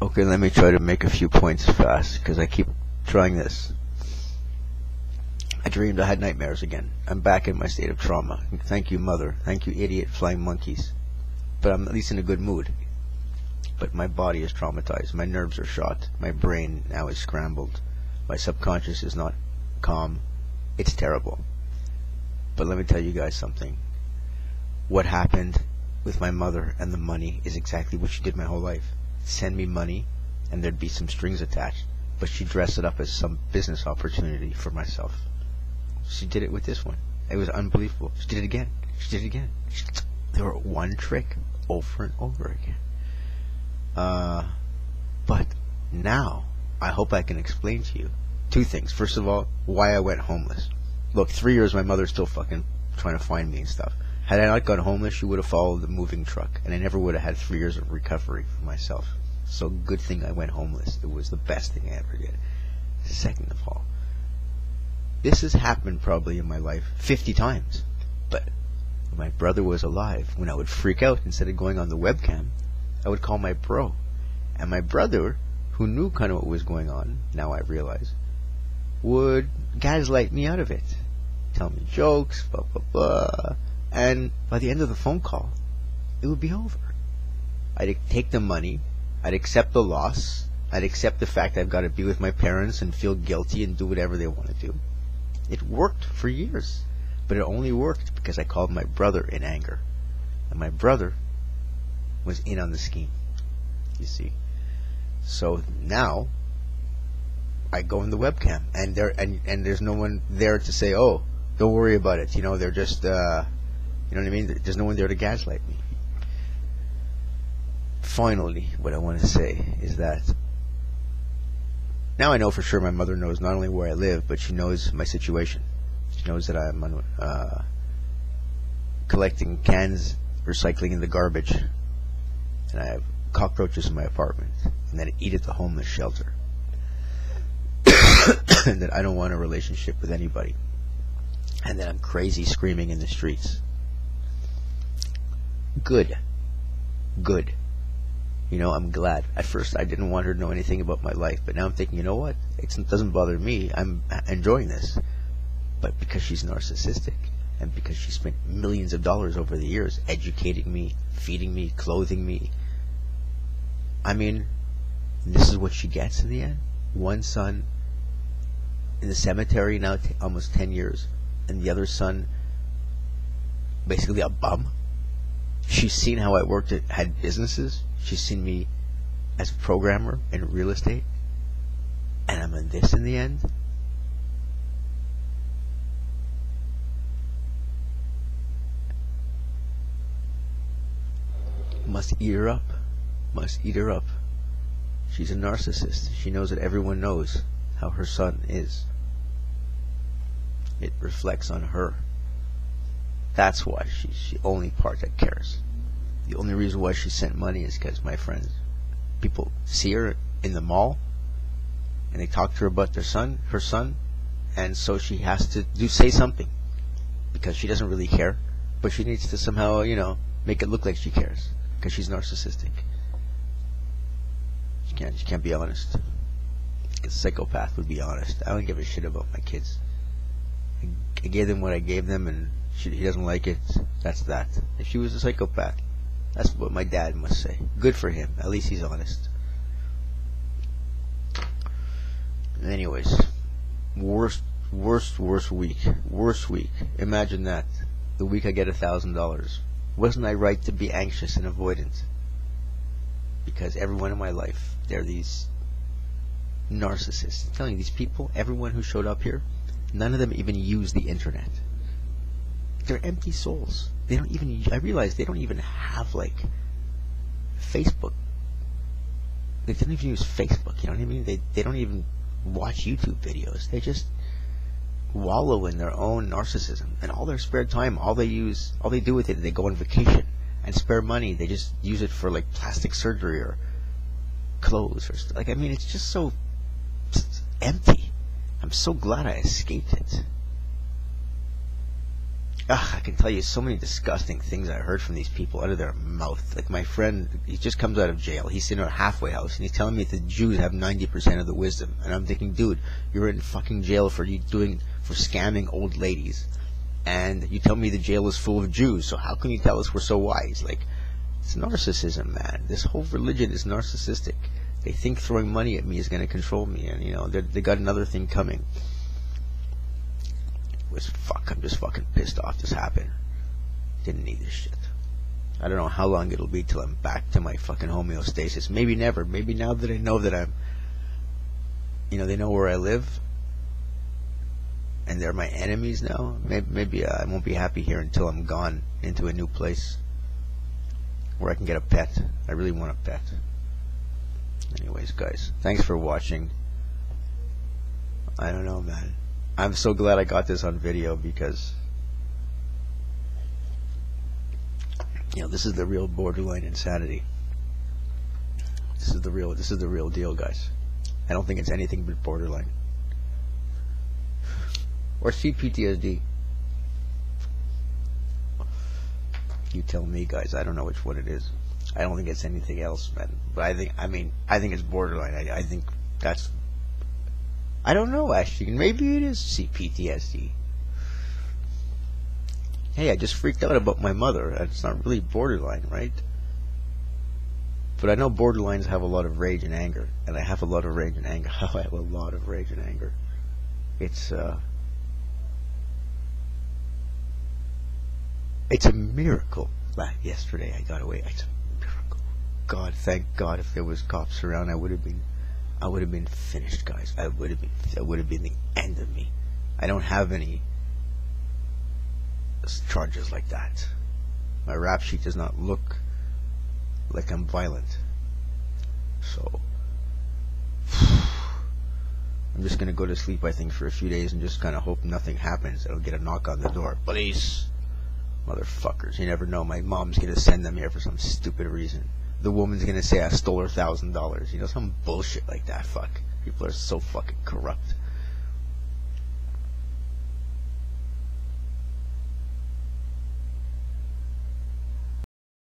Okay, let me try to make a few points fast, because I keep trying this. I dreamed I had nightmares again. I'm back in my state of trauma. Thank you, mother. Thank you, idiot flying monkeys. But I'm at least in a good mood. But my body is traumatized. My nerves are shot. My brain now is scrambled. My subconscious is not calm. It's terrible. But let me tell you guys something. What happened with my mother and the money is exactly what she did my whole life. Send me money, and there'd be some strings attached. But she dressed it up as some business opportunity for myself. She did it with this one. It was unbelievable. She did it again. She did it again. They were one trick over and over again. But now, I hope I can explain to you two things. First of all, why I went homeless. Look, 3 years my mother's still fucking trying to find me and stuff. Had I not gone homeless, she would have followed the moving truck, and I never would have had 3 years of recovery for myself. So good thing I went homeless. It was the best thing I ever did. Second of all, this has happened probably in my life 50 times. But when my brother was alive, when I would freak out, instead of going on the webcam, I would call my bro. And my brother, who knew kind of what was going on, now I realize, would gaslight me out of it. Tell me jokes, blah, blah, blah. And by the end of the phone call, it would be over. I'd take the money, I'd accept the loss, I'd accept the fact I've got to be with my parents and feel guilty and do whatever they want to do. It worked for years, but it only worked because I called my brother in anger. And my brother was in on the scheme, you see. So now, I go in the webcam, and there's no one there to say, oh, don't worry about it, you know, they're just, you know what I mean? There's no one there to gaslight me. Finally, what I want to say is that now I know for sure my mother knows not only where I live, but she knows my situation. She knows that I'm collecting cans, recycling in the garbage, and I have cockroaches in my apartment, and that I eat at the homeless shelter, and that I don't want a relationship with anybody, and that I'm crazy screaming in the streets. Good. Good. You know, I'm glad. At first, I didn't want her to know anything about my life, but now I'm thinking, you know what? It doesn't bother me. I'm enjoying this. But because she's narcissistic, and because she spent millions of dollars over the years educating me, feeding me, clothing me, I mean, this is what she gets in the end. One son in the cemetery now, almost 10 years, and the other son, basically a bum. She's seen how I worked had businesses. She's seen me as a programmer in real estate, and I'm in this in the end. Must eat her up. Must eat her up. She's a narcissist. She knows that everyone knows how her son is. It reflects on her. That's why she's the only part that cares. The only reason why she sent money is because my friends, people see her in the mall, and they talk to her about her son, and so she has to say something, because she doesn't really care, but she needs to somehow, you know, make it look like she cares, because she's narcissistic. She can't be honest. A psychopath would be honest. I don't give a shit about my kids. I gave them what I gave them, and he doesn't like it. That's that. If she was a psychopath, that's what my dad must say. Good for him. At least he's honest. Anyways, worst week. Worst week. Imagine that. The week I get $1,000. Wasn't I right to be anxious and avoidant? Because everyone in my life, they're these narcissists. I'm telling you, these people, everyone who showed up here, none of them even use the internet. They're empty souls. They don't even, I realize they don't even have, like, Facebook. They don't even use Facebook, you know what I mean? They don't even watch YouTube videos. They just wallow in their own narcissism. And all their spare time, all they do with it, they go on vacation. And spare money, they just use it for, like, plastic surgery or clothes or stuff. Like, I mean, it's just so empty. I'm so glad I escaped it. I can tell you so many disgusting things I heard from these people out of their mouth. Like my friend, he just comes out of jail. He's sitting at a halfway house, and he's telling me that the Jews have 90% of the wisdom. And I'm thinking, dude, you're in fucking jail for scamming old ladies, and you tell me the jail is full of Jews. So how can you tell us we're so wise? Like, it's narcissism, man. This whole religion is narcissistic. They think throwing money at me is going to control me, and they got another thing coming. I'm just fucking pissed off this happened. Didn't need this shit. I don't know how long it'll be till I'm back to my fucking homeostasis. Maybe never. Maybe now that I know that I'm, they know where I live, and they're my enemies now. Maybe I won't be happy here until I'm gone into a new place where I can get a pet. I really want a pet. Anyways, guys, thanks for watching. I don't know, man. I'm so glad I got this on video because, this is the real borderline insanity. This is the real deal, guys. I don't think it's anything but borderline. Or CPTSD. You tell me, guys. I don't know which one it is. I don't think it's anything else, man. But I think it's borderline. I think that's... I don't know, actually. Maybe it is CPTSD. Hey, I just freaked out about my mother. It's not really borderline, right? But I know borderlines have a lot of rage and anger. And I have a lot of rage and anger. I have a lot of rage and anger. It's a miracle that yesterday I got away. It's a miracle. God, thank God, if there was cops around, I would have been finished, guys. That would have been the end of me. I don't have any charges like that. My rap sheet does not look like I'm violent. So I'm just gonna go to sleep, I think, for a few days and just kind of hope nothing happens. I'll get a knock on the door. Police! Motherfuckers. You never know. My mom's gonna send them here for some stupid reason. The woman's gonna say I stole her $1,000. Some bullshit like that. Fuck. People are so fucking corrupt.